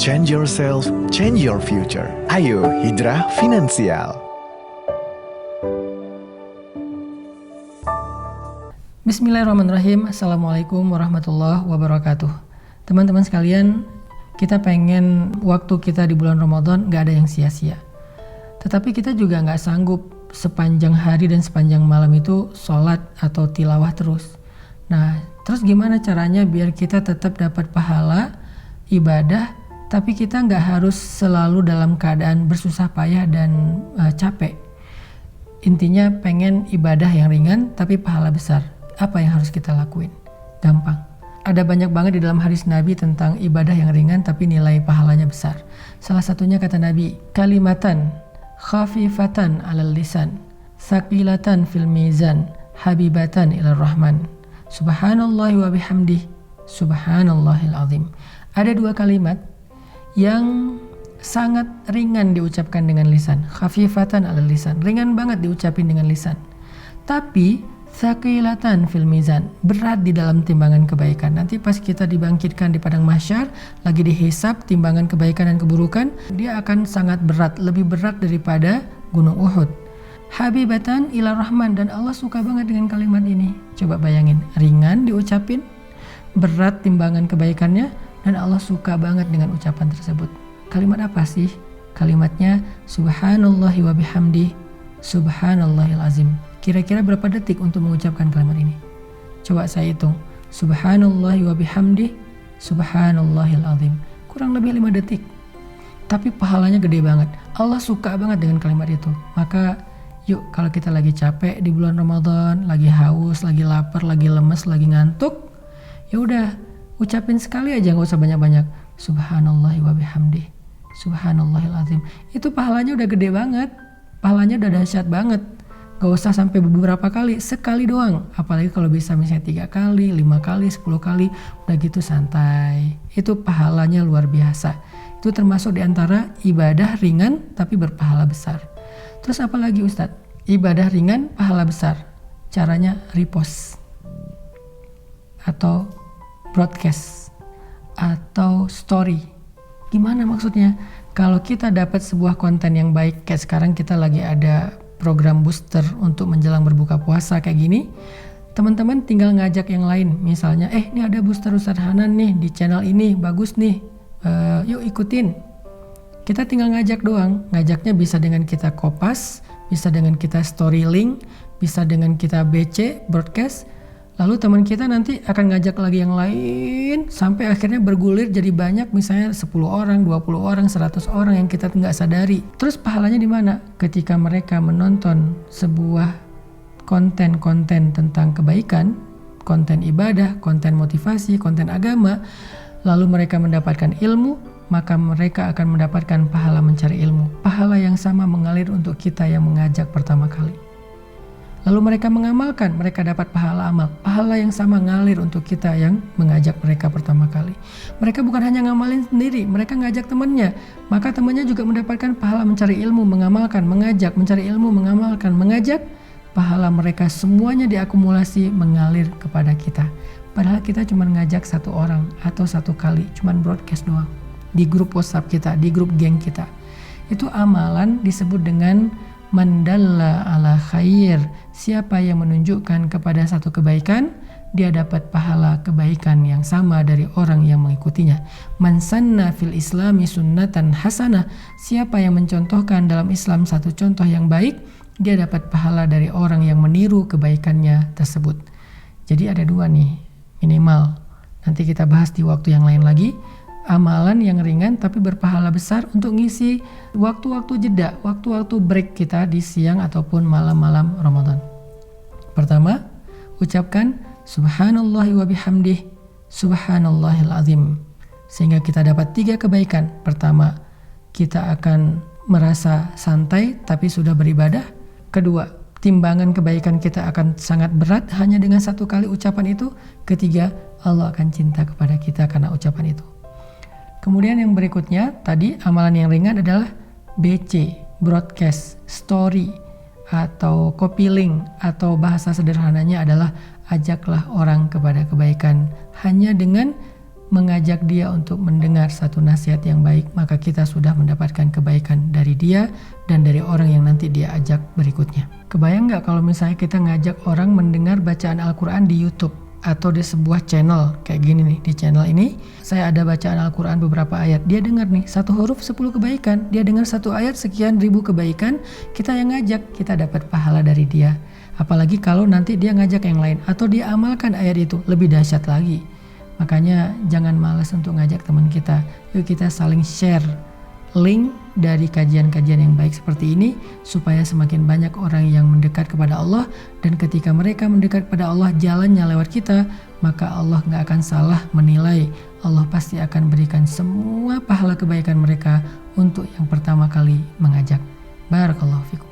Change yourself, change your future. Ayo, Hijrah Finansial. Bismillahirrahmanirrahim. Assalamualaikum warahmatullahi wabarakatuh. Teman-teman sekalian, kita pengen waktu kita di bulan Ramadan gak ada yang sia-sia. Tetapi kita juga gak sanggup sepanjang hari dan sepanjang malam itu sholat atau tilawah terus. Nah, terus gimana caranya biar kita tetap dapat pahala ibadah, tapi kita nggak harus selalu dalam keadaan bersusah payah dan capek. Intinya pengen ibadah yang ringan tapi pahala besar. Apa yang harus kita lakuin? Gampang. Ada banyak banget di dalam hadis Nabi tentang ibadah yang ringan tapi nilai pahalanya besar. Salah satunya kata Nabi, kalimatan khafifatan alal lisan, thaqilatan fil mizan, habibatan ilar rahman. Subhanallahi wa bihamdih, subhanallahil azim. Ada dua kalimat yang sangat ringan diucapkan dengan lisan, khafifatan alal lisan, ringan banget diucapin dengan lisan, tapi thaqilatan fil mizan, berat di dalam timbangan kebaikan. Nanti pas kita dibangkitkan di padang mahsyar, lagi dihisab timbangan kebaikan dan keburukan, dia akan sangat berat, lebih berat daripada gunung Uhud. Habibatan ila rahman, dan Allah suka banget dengan kalimat ini. Coba bayangin, ringan diucapin, berat timbangan kebaikannya, dan Allah suka banget dengan ucapan tersebut. Kalimat apa sih? Kalimatnya subhanallahi wa bihamdi, subhanallahil azim. Kira-kira berapa detik untuk mengucapkan kalimat ini? Coba saya hitung. Subhanallahi wa bihamdi, subhanallahil azim. Kurang lebih 5 detik. Tapi pahalanya gede banget. Allah suka banget dengan kalimat itu. Maka yuk, kalau kita lagi capek di bulan Ramadan, lagi haus, lagi lapar, lagi lemes, lagi ngantuk, ya udah, ucapin sekali aja, nggak usah banyak-banyak. Subhanallahi wa bihamdih, subhanallahil azim. Itu pahalanya udah gede banget, pahalanya udah dahsyat banget. Gak usah sampai beberapa kali, sekali doang. Apalagi kalau bisa misalnya 3 kali, 5 kali, 10 kali, udah gitu santai. Itu pahalanya luar biasa. Itu termasuk diantara ibadah ringan tapi berpahala besar. Terus apa lagi Ustadz? Ibadah ringan, pahala besar. Caranya repost atau broadcast atau story. Gimana maksudnya? Kalau kita dapat sebuah konten yang baik, kayak sekarang kita lagi ada program booster untuk menjelang berbuka puasa kayak gini, teman-teman tinggal ngajak yang lain. Misalnya, ini ada booster Ustadz Hanan nih di channel ini, bagus nih, yuk ikutin. Kita tinggal ngajak doang. Ngajaknya bisa dengan kita kopas, bisa dengan kita story link, bisa dengan kita BC, broadcast. Lalu teman kita nanti akan ngajak lagi yang lain sampai akhirnya bergulir jadi banyak, misalnya 10 orang, 20 orang, 100 orang yang kita nggak sadari. Terus pahalanya di mana? Ketika mereka menonton sebuah konten-konten tentang kebaikan, konten ibadah, konten motivasi, konten agama, lalu mereka mendapatkan ilmu, maka mereka akan mendapatkan pahala mencari ilmu. Pahala yang sama mengalir untuk kita yang mengajak pertama kali. Lalu mereka mengamalkan, mereka dapat pahala amal. Pahala yang sama ngalir untuk kita yang mengajak mereka pertama kali. Mereka bukan hanya ngamalin sendiri, mereka ngajak temannya. Maka temannya juga mendapatkan pahala mencari ilmu, mengamalkan, mengajak, mencari ilmu, mengamalkan, mengajak. Pahala mereka semuanya diakumulasi mengalir kepada kita. Padahal kita cuma ngajak 1 orang atau 1 kali, cuma broadcast doang. Di grup WhatsApp kita, di grup geng kita. Itu amalan disebut dengan mandalla ala khair. Siapa yang menunjukkan kepada satu kebaikan, dia dapat pahala kebaikan yang sama dari orang yang mengikutinya. Man sanna fil islami sunnatan hasanah. Siapa yang mencontohkan dalam Islam satu contoh yang baik, dia dapat pahala dari orang yang meniru kebaikannya tersebut. Jadi ada 2 nih minimal. Nanti kita bahas di waktu yang lain lagi. Amalan yang ringan tapi berpahala besar untuk ngisi waktu-waktu jeda, waktu-waktu break kita di siang ataupun malam-malam Ramadan. Pertama, ucapkan subhanallahi wa bihamdih, subhanallahil azim. Sehingga kita dapat 3 kebaikan. Pertama, kita akan merasa santai tapi sudah beribadah. Kedua, timbangan kebaikan kita akan sangat berat hanya dengan 1 kali ucapan itu. Ketiga, Allah akan cinta kepada kita karena ucapan itu. Kemudian yang berikutnya, tadi amalan yang ringan adalah BC, broadcast, story, atau copy link, atau bahasa sederhananya adalah ajaklah orang kepada kebaikan hanya dengan mengajak dia untuk mendengar satu nasihat yang baik, maka kita sudah mendapatkan kebaikan dari dia dan dari orang yang nanti dia ajak berikutnya. Kebayang nggak kalau misalnya kita ngajak orang mendengar bacaan Al-Quran di YouTube atau di sebuah channel kayak gini nih. Di channel ini saya ada bacaan Al-Quran beberapa ayat, dia dengar nih 1 huruf 10 kebaikan, dia dengar 1 ayat sekian ribu kebaikan, kita yang ngajak, kita dapat pahala dari dia. Apalagi kalau nanti dia ngajak yang lain atau dia amalkan ayat itu, lebih dahsyat lagi. Makanya jangan malas untuk ngajak teman kita. Yuk kita saling share link dari kajian-kajian yang baik seperti ini supaya semakin banyak orang yang mendekat kepada Allah, dan ketika mereka mendekat kepada Allah jalannya lewat kita, maka Allah gak akan salah menilai. Allah pasti akan berikan semua pahala kebaikan mereka untuk yang pertama kali mengajak. Barakallahu fikum.